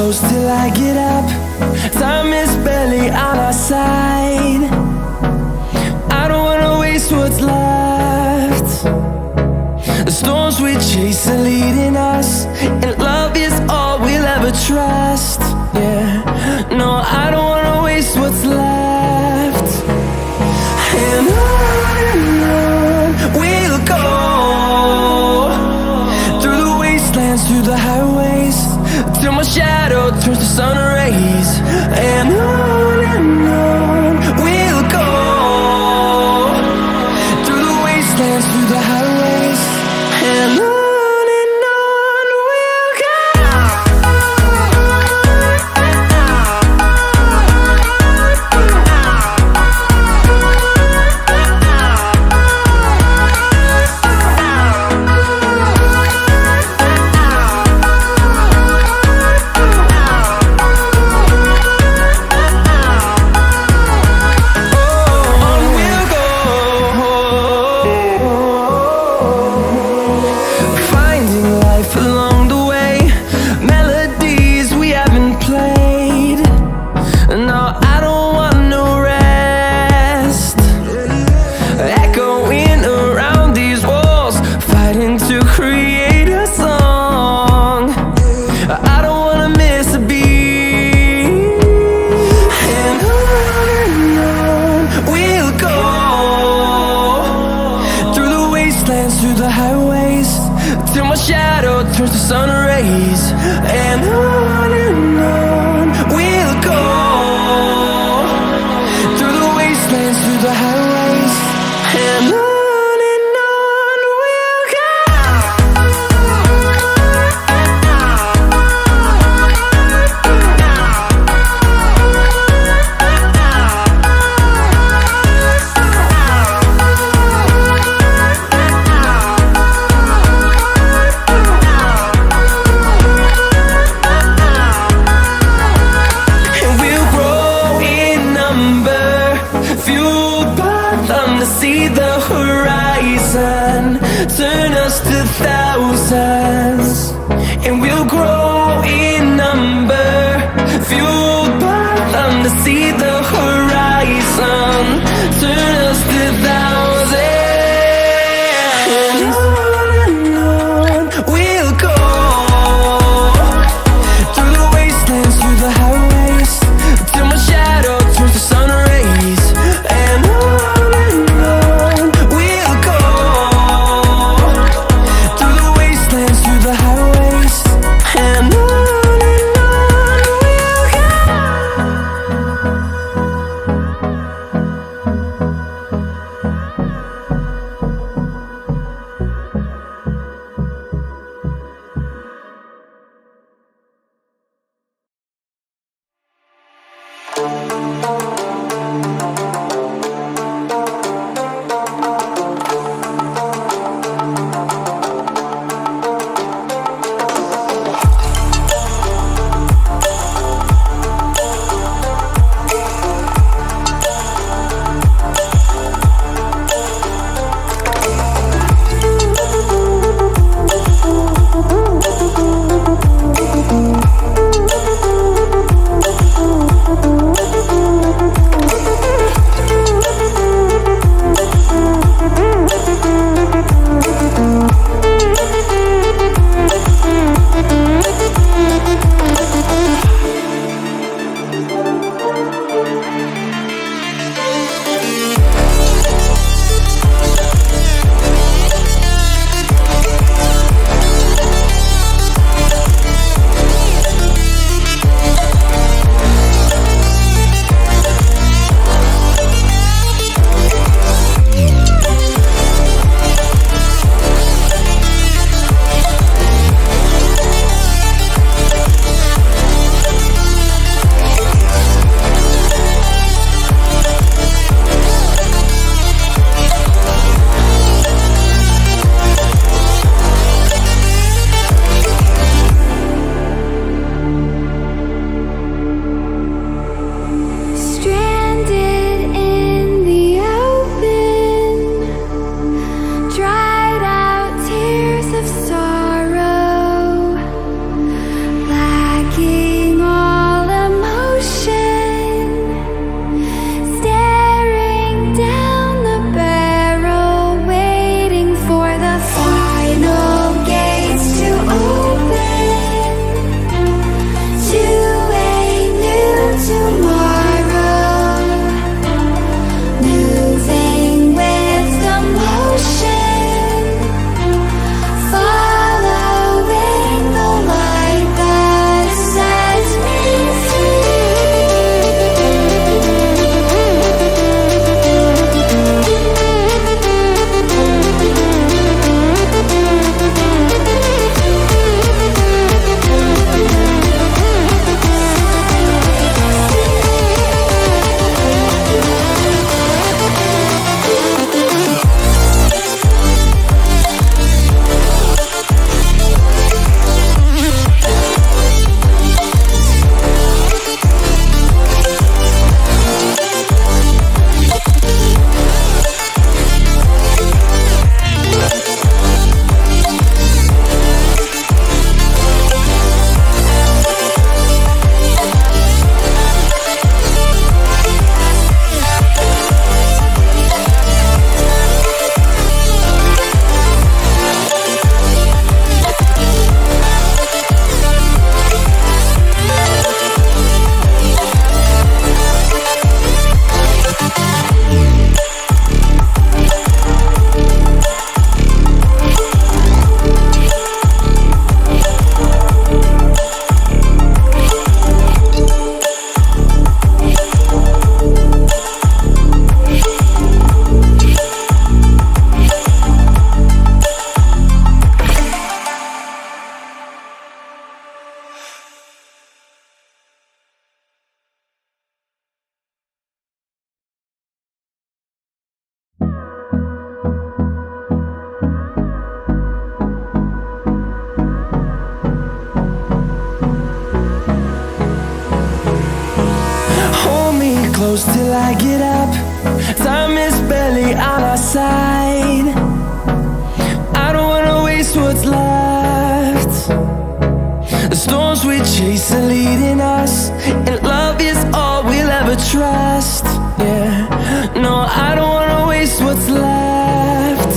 close till I get up. Time is barely on our side. I don't wanna waste what's left. The storms we chase are leading us, and love is all we'll ever trust. Yeah, no, I don't wanna waste what's left. And on we'll go, through the wastelands, through the highways, till my shadow turns to sun rays. And on we'll go, through the wastelands, through the highways, and on we'll go. Through the highways, till my shadow turns to sun rays. And on we'll go, through the wastelands, through the highways, and on we'll go. See the horizon turn us to thousands, and we'll grow in number, fueled by them to see the horizon turn us to thousands. And on we'll go, through the wastelands, through the highways, till my shadow turns to sun rays. And close till I get up. Time is barely on our side. I don't wanna waste what's left. The storms we chase are leading us, and love is all we'll ever trust. Yeah, no, I don't wanna waste what's left.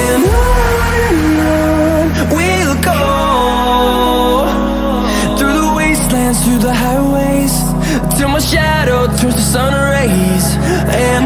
And on we'll go, through the wastelands, through the highways, till my shadow turns to sun rays. And